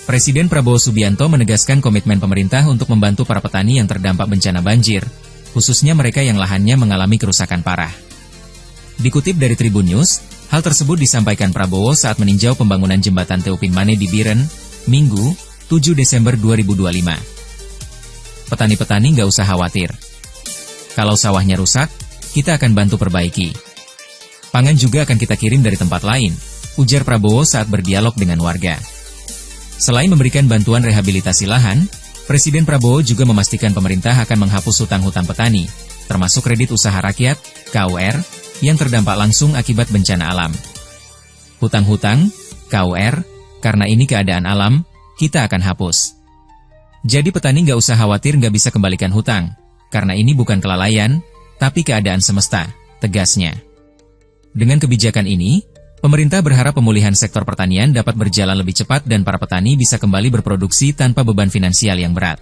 Presiden Prabowo Subianto menegaskan komitmen pemerintah untuk membantu para petani yang terdampak bencana banjir, khususnya mereka yang lahannya mengalami kerusakan parah. Dikutip dari Tribun News, hal tersebut disampaikan Prabowo saat meninjau pembangunan jembatan Teupin Mane di Biren, Minggu, 7 Desember 2025. Petani-petani nggak usah khawatir. Kalau sawahnya rusak, kita akan bantu perbaiki. Pangan juga akan kita kirim dari tempat lain, ujar Prabowo saat berdialog dengan warga. Selain memberikan bantuan rehabilitasi lahan, Presiden Prabowo juga memastikan pemerintah akan menghapus hutang-hutang petani, termasuk kredit usaha rakyat, KUR, yang terdampak langsung akibat bencana alam. Hutang-hutang, KUR, karena ini keadaan alam, kita akan hapus. Jadi petani nggak usah khawatir nggak bisa kembalikan hutang, karena ini bukan kelalaian, tapi keadaan semesta, tegasnya. Dengan kebijakan ini, pemerintah berharap pemulihan sektor pertanian dapat berjalan lebih cepat dan para petani bisa kembali berproduksi tanpa beban finansial yang berat.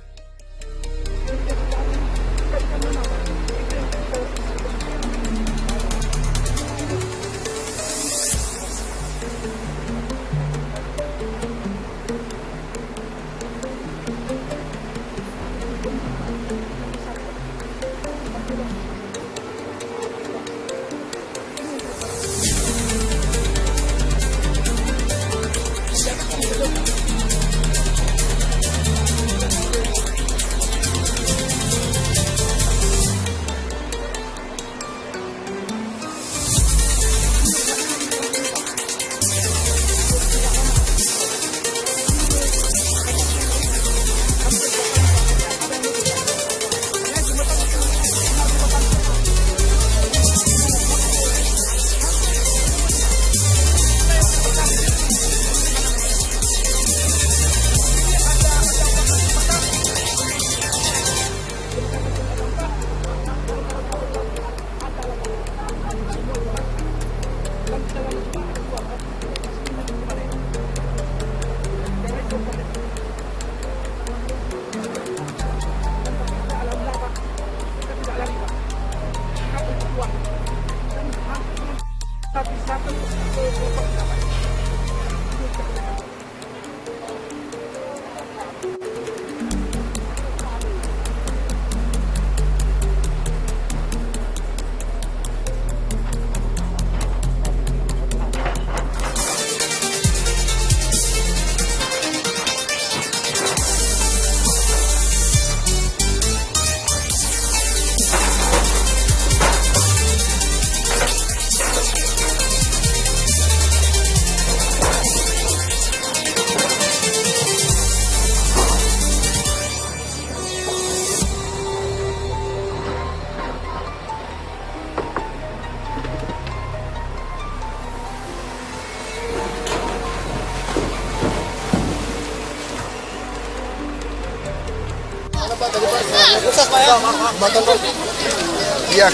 Ya,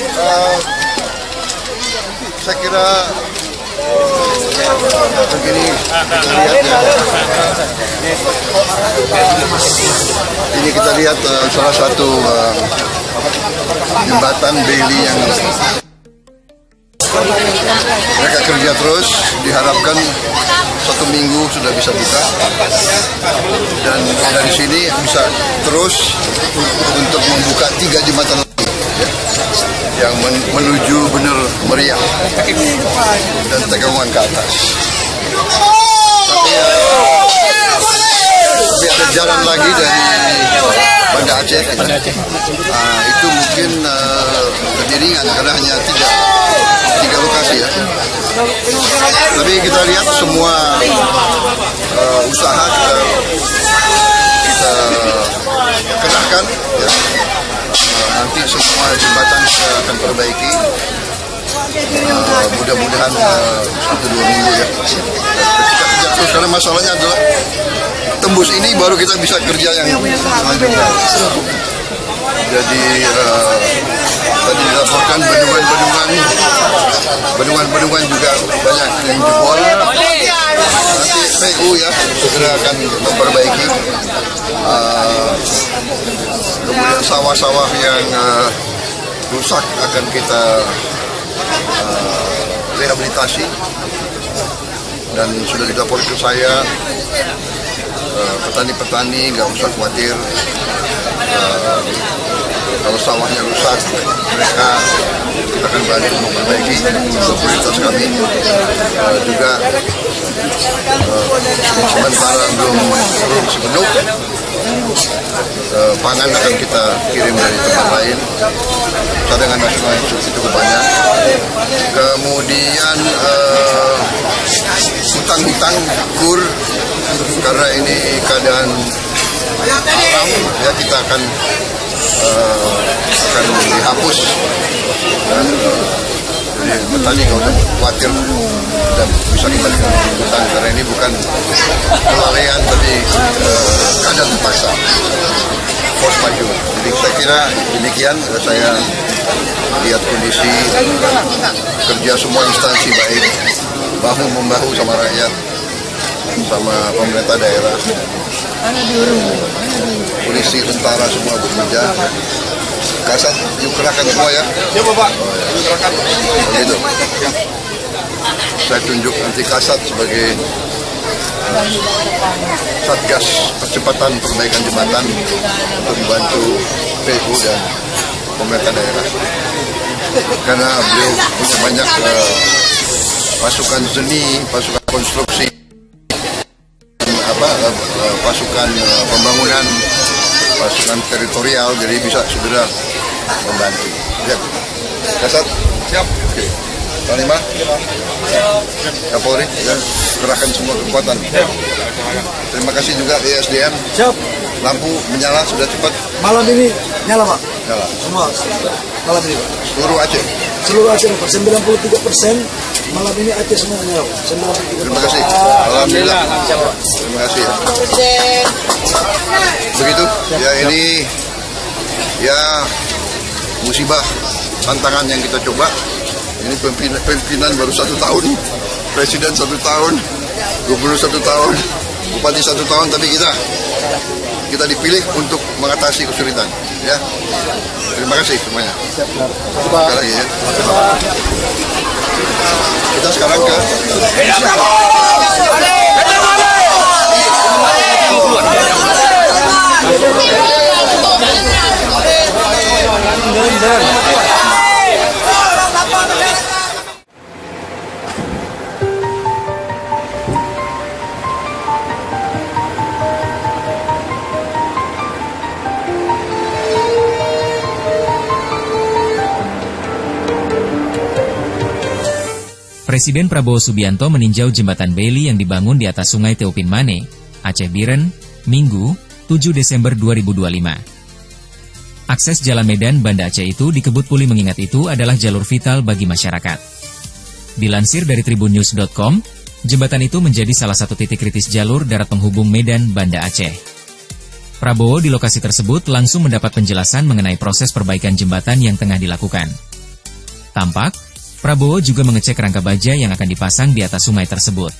saya kira begini, ini kita lihat salah satu jembatan Bailey yang mereka kerja terus, diharapkan 1 minggu sudah bisa buka, dan dari sini bisa terus untuk membuka 3 jembatan lagi yang menuju Bener Meriah dan Tegangan ke atas. Tapi ada jalan lagi dari Banda Aceh. Itu mungkin lebih ringan karena hanya tiga lokasi ya. Tapi kita lihat semua usaha kita kerahkan ya. Nanti semua jembatan kita akan perbaiki. Mudah-mudahan 1-2 minggu ya. Kita kerja terus karena masalahnya adalah tembus ini baru kita bisa kerja yang selanjutnya. Jadi tadi dilaporkan bendungan juga banyak yang jebol. Nanti PU ya segera akan memperbaiki. Kemudian sawah-sawah yang rusak akan kita rehabilitasi, dan sudah dilaporkan ke saya petani-petani nggak usah khawatir. Kalau sawahnya rusak, mereka akan balik memperbaiki. Prioritas kami juga sementara belum sepenuh, pangan akan kita kirim dari tempat lain. Cadangan nasional yang cukup banyak. Kemudian hutang-hutang kur, karena ini keadaan alam, ya kita akan dihapus. Dan jadi petani nggak usah khawatir dan bisa kita hutang, karena ini bukan kelalaian tapi keadaan terpaksa, force majeure. Jadi saya kira demikian. Saya lihat kondisi kerja semua instansi baik, bahu membahu sama rakyat, sama pemerintah daerah, polisi, tentara semua bekerja. Kasat, yuk kerahkan semua ya. Ya Bapak, kerahkan. Begitu. Saya tunjuk nanti Kasat sebagai Satgas Percepatan Perbaikan Jembatan untuk membantu PU dan pemerintah daerah. Karena beliau punya banyak pasukan seni, pasukan konstruksi, pasukan pembangunan, pasukan teritorial, jadi bisa segera membantu. Ya, Kasat, Siap. oke. Panglima, Kapolri, ya, kerahkan semua kekuatan. Terima kasih juga ESDM. Siap. Lampu menyala sudah cepat. Malam ini nyala Pak. Nyala. Semua. Malam ini Pak. Seluruh Aceh. Seluruh Aceh Pak. 93% malam ini Aceh semua nyala. 93%. Terima kasih. Alhamdulillah. Terima kasih. Begitu. Ya, ini ya musibah, tantangan yang kita coba. Ini pimpinan baru 1 tahun, presiden 1 tahun, gubernur 1 tahun, bupati 1 tahun, tapi kita dipilih untuk mengatasi kesulitan. Ya, terima kasih semuanya. Sekali lagi ya. Kita sekarang ke Presiden Prabowo Subianto meninjau jembatan Bailey yang dibangun di atas Sungai Teupin Mane, Aceh Biren, Minggu, 7 Desember 2025. Akses Jalan Medan Banda Aceh itu dikebut Puli mengingat itu adalah jalur vital bagi masyarakat. Dilansir dari tribunnews.com, jembatan itu menjadi salah satu titik kritis jalur darat penghubung Medan Banda Aceh. Prabowo di lokasi tersebut langsung mendapat penjelasan mengenai proses perbaikan jembatan yang tengah dilakukan. Tampak, Prabowo juga mengecek rangka baja yang akan dipasang di atas sungai tersebut.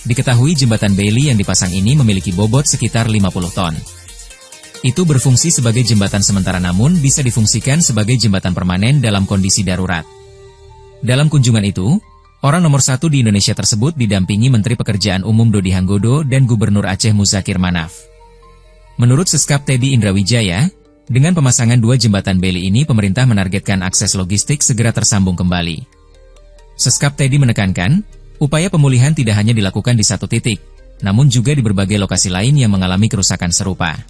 Diketahui jembatan Bailey yang dipasang ini memiliki bobot sekitar 50 ton. Itu berfungsi sebagai jembatan sementara namun bisa difungsikan sebagai jembatan permanen dalam kondisi darurat. Dalam kunjungan itu, orang nomor 1 di Indonesia tersebut didampingi Menteri Pekerjaan Umum Dodi Hanggodo dan Gubernur Aceh Muzakir Manaf. Menurut Seskap Teddy Indrawijaya, dengan pemasangan 2 jembatan Bailey ini pemerintah menargetkan akses logistik segera tersambung kembali. Seskap Teddy menekankan, upaya pemulihan tidak hanya dilakukan di satu titik, namun juga di berbagai lokasi lain yang mengalami kerusakan serupa.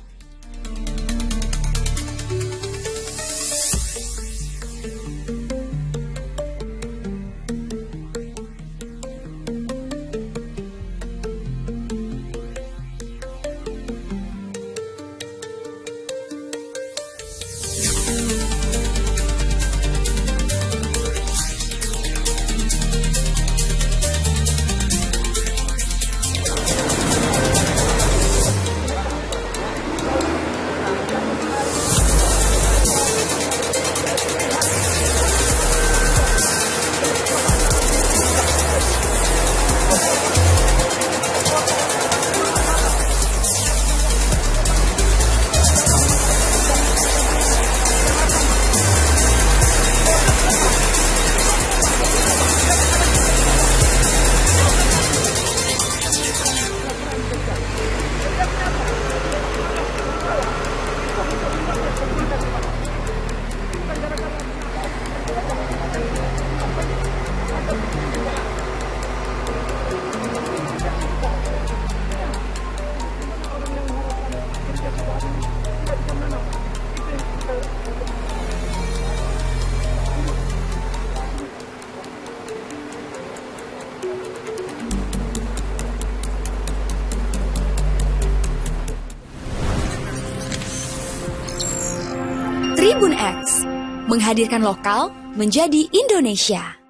menghadirkan lokal menjadi Indonesia.